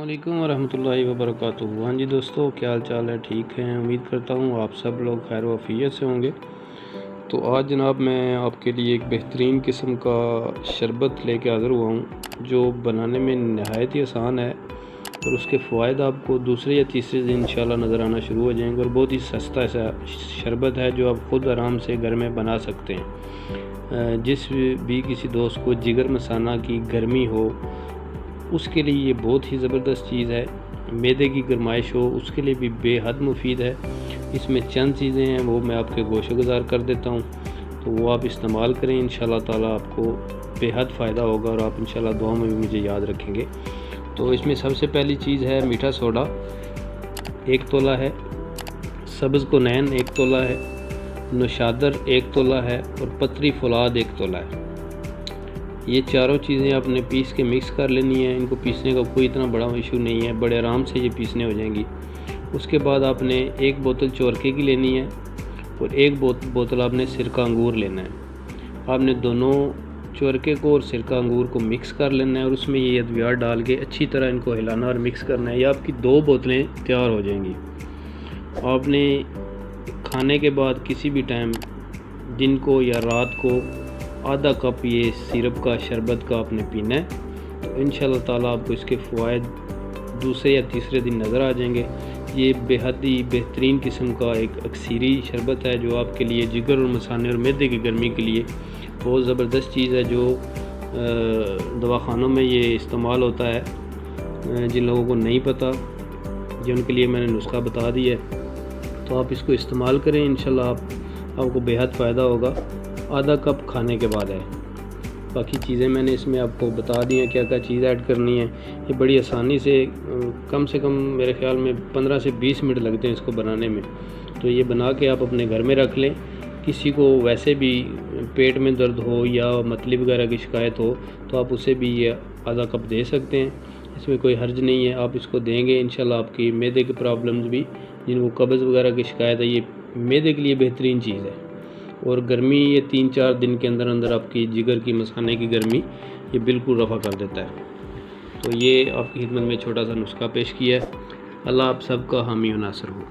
वालेकुम वरहमतुल्लाहि वबरकातुहू। हाँ जी दोस्तों, क्या हाल चाल है? ठीक हैं? उम्मीद करता हूँ आप सब लोग खैर वफ़ियत से होंगे। तो आज जनाब मैं आपके लिए एक बेहतरीन किस्म का शरबत लेके हाज़िर हुआ हूँ जो बनाने में नहायत ही आसान है और उसके फ़वाइद आपको दूसरे या तीसरे दिन इंशाल्लाह नज़र आना शुरू हो जाएंगे। और बहुत ही सस्ता ऐसा शरबत है जो आप ख़ुद आराम से घर में बना सकते हैं। जिस भी किसी दोस्त को जिगर मसाना की गर्मी हो उसके लिए ये बहुत ही ज़बरदस्त चीज़ है। मैदे की गरमाइश हो उसके लिए भी बेहद मुफीद है। इसमें चंद चीज़ें हैं वो मैं आपके गोशोगुजार कर देता हूँ, तो वो आप इस्तेमाल करें, इंशाल्लाह ताला आपको बेहद फ़ायदा होगा और आप इंशाल्लाह दुआ में भी मुझे याद रखेंगे। तो इसमें सबसे पहली चीज़ है मीठा सोडा 1 तोला है, सब्ज़ कुनैन 1 तोला है, नौशादर 1 तोला है और पतरी फौलाद 1 तोला है। ये चारों चीज़ें आपने पीस के मिक्स कर लेनी है। इनको पीसने का कोई इतना बड़ा इशू नहीं है, बड़े आराम से ये पीसने हो जाएंगी। उसके बाद आपने 1 बोतल चोरके की लेनी है और 1 बोतल आपने सिरका अंगूर लेना है। आपने दोनों चोरके को और सिरका अंगूर को मिक्स कर लेना है और उसमें ये अद्वियात डाल के अच्छी तरह इनको हिलाना और मिक्स करना है। ये आपकी 2 बोतलें तैयार हो जाएंगी। आपने खाने के बाद किसी भी टाइम दिन को या रात को आधा कप ये सिरप का शरबत का आपने पीना है, तो इंशाल्लाह ताला आपको इसके फ़वाइद दूसरे या तीसरे दिन नज़र आ जाएंगे। ये बेहद ही बेहतरीन किस्म का एक अक्सीरी शरबत है जो आपके लिए जिगर और मसाने और मैदे की गर्मी के लिए बहुत ज़बरदस्त चीज़ है, जो दवाखानों में ये इस्तेमाल होता है। जिन लोगों को नहीं पता, जिनके लिए मैंने नुस्खा बता दिया है, तो आप इसको इस्तेमाल करें, इंशाल्लाह आपको बेहद फ़ायदा होगा। आधा कप खाने के बाद है। बाकी चीज़ें मैंने इसमें आपको बता दी हैं क्या क्या चीज़ ऐड करनी है। ये बड़ी आसानी से कम मेरे ख़्याल में 15 से 20 मिनट लगते हैं इसको बनाने में। तो ये बना के आप अपने घर में रख लें। किसी को वैसे भी पेट में दर्द हो या मतली वगैरह की शिकायत हो तो आप उसे भी ये आधा कप दे सकते हैं, इसमें कोई हर्ज नहीं है। आप इसको देंगे इंशाल्लाह आपकी मैदे की प्रॉब्लम्स भी, जिनको कब्ज़ वगैरह की शिकायत है, ये मैदे के लिए बेहतरीन चीज़ है। और गर्मी ये 3-4 दिन के अंदर अंदर आपकी जिगर की मसाने की गर्मी ये बिल्कुल रफ़ा कर देता है। तो ये आपकी खिदमत में छोटा सा नुस्खा पेश किया है। अल्लाह आप सबका हामी व नासर हो।